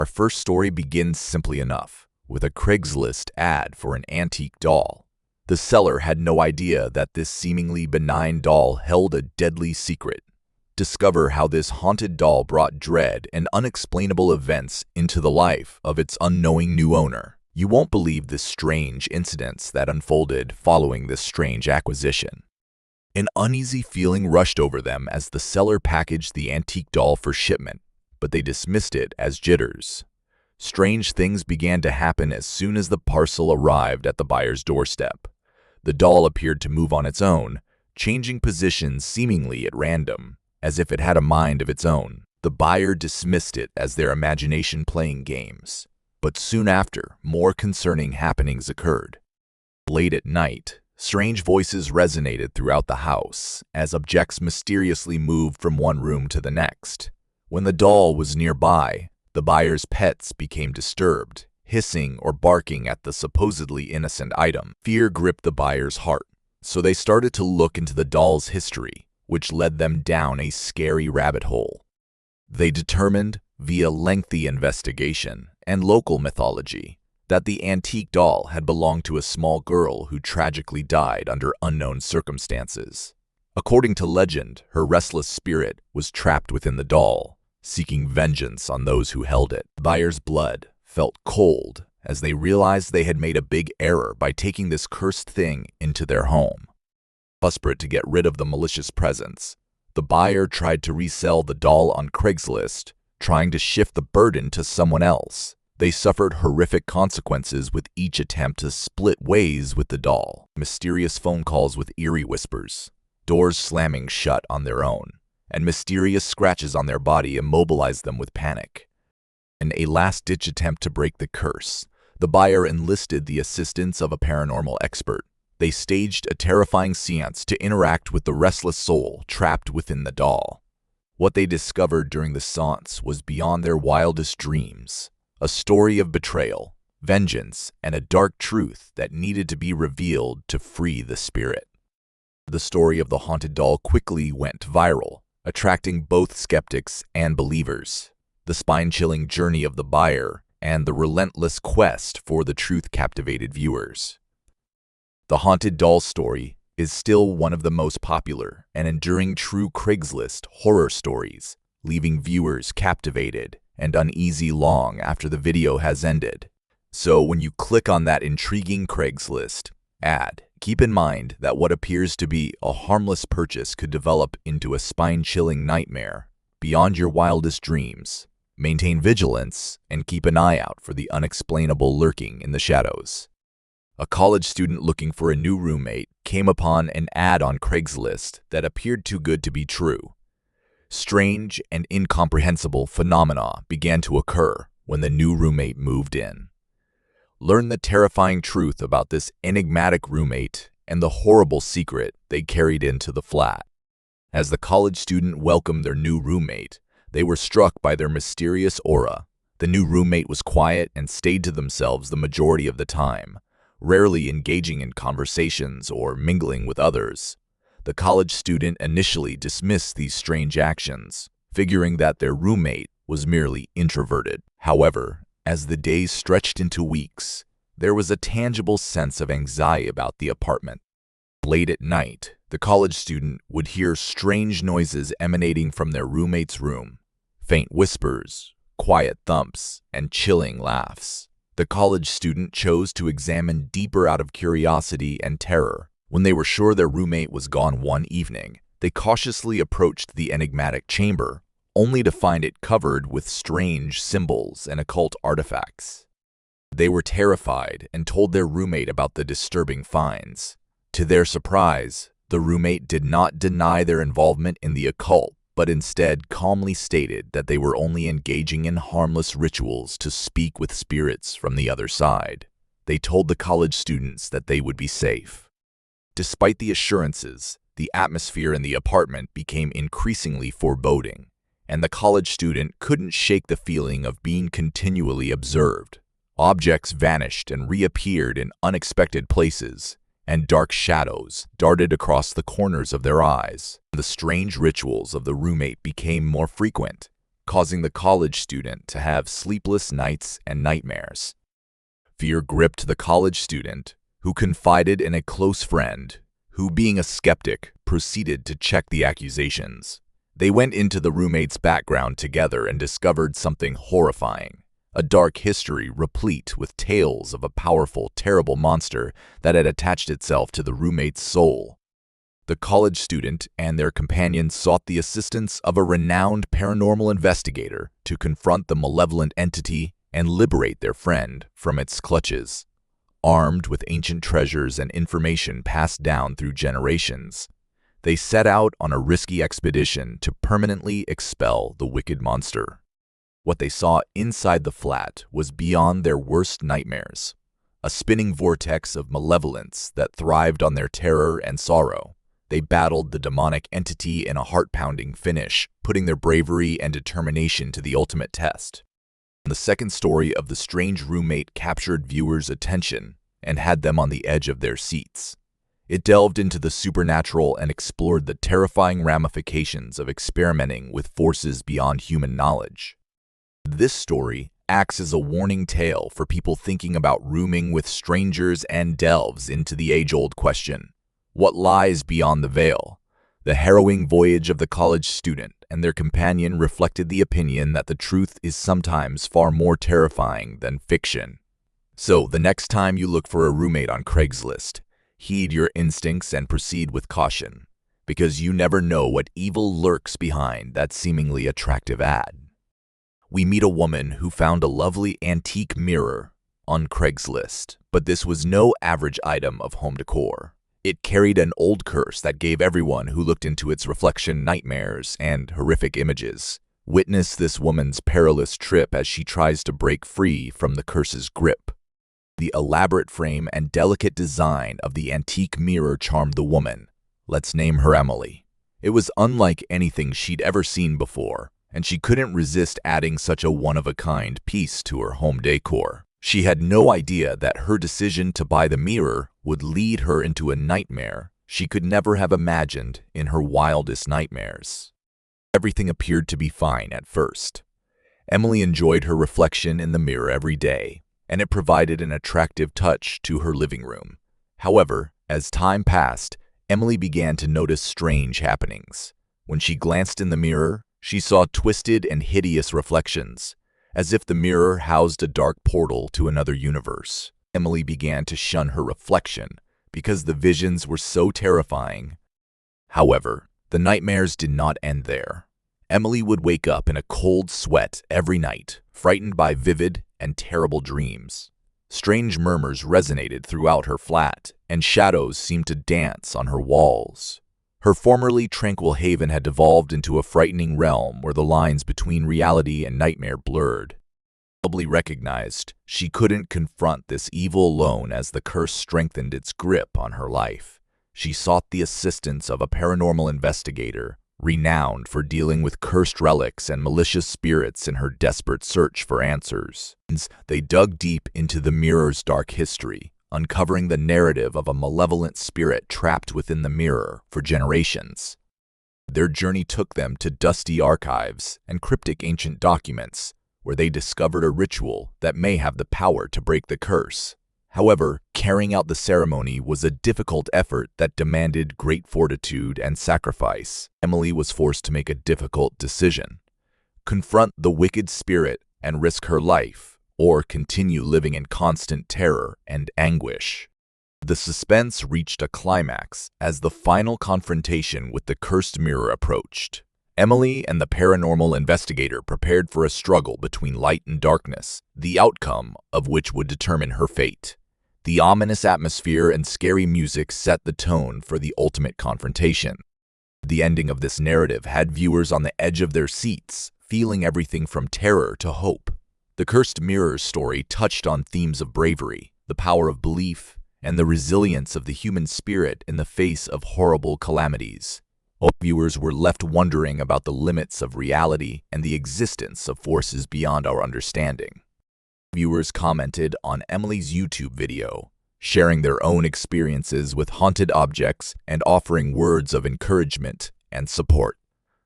Our first story begins simply enough, with a Craigslist ad for an antique doll. The seller had no idea that this seemingly benign doll held a deadly secret. Discover how this haunted doll brought dread and unexplainable events into the life of its unknowing new owner. You won't believe the strange incidents that unfolded following this strange acquisition. An uneasy feeling rushed over them as the seller packaged the antique doll for shipment, but they dismissed it as jitters. Strange things began to happen as soon as the parcel arrived at the buyer's doorstep. The doll appeared to move on its own, changing positions seemingly at random, as if it had a mind of its own. The buyer dismissed it as their imagination playing games. But soon after, more concerning happenings occurred. Late at night, strange voices resonated throughout the house as objects mysteriously moved from one room to the next. When the doll was nearby, the buyer's pets became disturbed, hissing or barking at the supposedly innocent item. Fear gripped the buyer's heart, so they started to look into the doll's history, which led them down a scary rabbit hole. They determined, via lengthy investigation and local mythology, that the antique doll had belonged to a small girl who tragically died under unknown circumstances. According to legend, her restless spirit was trapped within the doll, seeking vengeance on those who held it. The buyer's blood felt cold as they realized they had made a big error by taking this cursed thing into their home. Desperate to get rid of the malicious presence, the buyer tried to resell the doll on Craigslist, trying to shift the burden to someone else. They suffered horrific consequences with each attempt to split ways with the doll. Mysterious phone calls with eerie whispers, doors slamming shut on their own, and mysterious scratches on their body immobilized them with panic. In a last-ditch attempt to break the curse, the buyer enlisted the assistance of a paranormal expert. They staged a terrifying seance to interact with the restless soul trapped within the doll. What they discovered during the seance was beyond their wildest dreams, a story of betrayal, vengeance, and a dark truth that needed to be revealed to free the spirit. The story of the haunted doll quickly went viral, attracting both skeptics and believers. The spine-chilling journey of the buyer and the relentless quest for the truth captivated viewers. The haunted doll story is still one of the most popular and enduring true Craigslist horror stories, leaving viewers captivated and uneasy long after the video has ended. So when you click on that intriguing Craigslist ad, keep in mind that what appears to be a harmless purchase could develop into a spine-chilling nightmare beyond your wildest dreams. Maintain vigilance and keep an eye out for the unexplainable lurking in the shadows. A college student looking for a new roommate came upon an ad on Craigslist that appeared too good to be true. Strange and incomprehensible phenomena began to occur when the new roommate moved in. Learn the terrifying truth about this enigmatic roommate and the horrible secret they carried into the flat. As the college student welcomed their new roommate, they were struck by their mysterious aura. The new roommate was quiet and stayed to themselves the majority of the time, rarely engaging in conversations or mingling with others. The college student initially dismissed these strange actions, figuring that their roommate was merely introverted. However, as the days stretched into weeks, there was a tangible sense of anxiety about the apartment. Late at night, the college student would hear strange noises emanating from their roommate's room, faint whispers, quiet thumps, and chilling laughs. The college student chose to examine deeper out of curiosity and terror. When they were sure their roommate was gone one evening, they cautiously approached the enigmatic chamber, only to find it covered with strange symbols and occult artifacts. They were terrified and told their roommate about the disturbing finds. To their surprise, the roommate did not deny their involvement in the occult, but instead calmly stated that they were only engaging in harmless rituals to speak with spirits from the other side. They told the college students that they would be safe. Despite the assurances, the atmosphere in the apartment became increasingly foreboding, and the college student couldn't shake the feeling of being continually observed. Objects vanished and reappeared in unexpected places, and dark shadows darted across the corners of their eyes. The strange rituals of the roommate became more frequent, causing the college student to have sleepless nights and nightmares. Fear gripped the college student, who confided in a close friend, who, being a skeptic, proceeded to check the accusations. They went into the roommate's background together and discovered something horrifying, a dark history replete with tales of a powerful, terrible monster that had attached itself to the roommate's soul. The college student and their companions sought the assistance of a renowned paranormal investigator to confront the malevolent entity and liberate their friend from its clutches. Armed with ancient treasures and information passed down through generations, they set out on a risky expedition to permanently expel the wicked monster. What they saw inside the flat was beyond their worst nightmares, a spinning vortex of malevolence that thrived on their terror and sorrow. They battled the demonic entity in a heart-pounding finish, putting their bravery and determination to the ultimate test. The second story of the strange roommate captured viewers' attention and had them on the edge of their seats. It delved into the supernatural and explored the terrifying ramifications of experimenting with forces beyond human knowledge. This story acts as a warning tale for people thinking about rooming with strangers and delves into the age-old question: what lies beyond the veil? The harrowing voyage of the college student and their companion reflected the opinion that the truth is sometimes far more terrifying than fiction. So, the next time you look for a roommate on Craigslist, heed your instincts and proceed with caution, because you never know what evil lurks behind that seemingly attractive ad. We meet a woman who found a lovely antique mirror on Craigslist, but this was no average item of home decor. It carried an old curse that gave everyone who looked into its reflection nightmares and horrific images. Witness this woman's perilous trip as she tries to break free from the curse's grip. The elaborate frame and delicate design of the antique mirror charmed the woman. Let's name her Emily. It was unlike anything she'd ever seen before, and she couldn't resist adding such a one-of-a-kind piece to her home decor. She had no idea that her decision to buy the mirror would lead her into a nightmare she could never have imagined in her wildest nightmares. Everything appeared to be fine at first. Emily enjoyed her reflection in the mirror every day, and it provided an attractive touch to her living room. However, as time passed, Emily began to notice strange happenings. When she glanced in the mirror, she saw twisted and hideous reflections, as if the mirror housed a dark portal to another universe. Emily began to shun her reflection because the visions were so terrifying. However, the nightmares did not end there. Emily would wake up in a cold sweat every night, frightened by vivid and terrible dreams. Strange murmurs resonated throughout her flat, and shadows seemed to dance on her walls. Her formerly tranquil haven had devolved into a frightening realm where the lines between reality and nightmare blurred. Emily recognized she couldn't confront this evil alone as the curse strengthened its grip on her life. She sought the assistance of a paranormal investigator, renowned for dealing with cursed relics and malicious spirits in her desperate search for answers. They dug deep into the mirror's dark history, uncovering the narrative of a malevolent spirit trapped within the mirror for generations. Their journey took them to dusty archives and cryptic ancient documents, where they discovered a ritual that may have the power to break the curse. However, carrying out the ceremony was a difficult effort that demanded great fortitude and sacrifice. Emily was forced to make a difficult decision: confront the wicked spirit and risk her life, or continue living in constant terror and anguish. The suspense reached a climax as the final confrontation with the cursed mirror approached. Emily and the paranormal investigator prepared for a struggle between light and darkness, the outcome of which would determine her fate. The ominous atmosphere and scary music set the tone for the ultimate confrontation. The ending of this narrative had viewers on the edge of their seats, feeling everything from terror to hope. The Cursed Mirrors story touched on themes of bravery, the power of belief, and the resilience of the human spirit in the face of horrible calamities. All viewers were left wondering about the limits of reality and the existence of forces beyond our understanding. Viewers commented on Emily's YouTube video, sharing their own experiences with haunted objects and offering words of encouragement and support.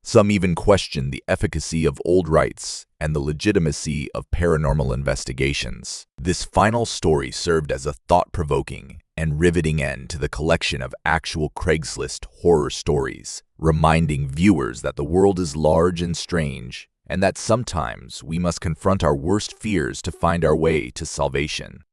Some even questioned the efficacy of old rites and the legitimacy of paranormal investigations. This final story served as a thought-provoking and riveting end to the collection of actual Craigslist horror stories, reminding viewers that the world is large and strange, and that sometimes we must confront our worst fears to find our way to salvation.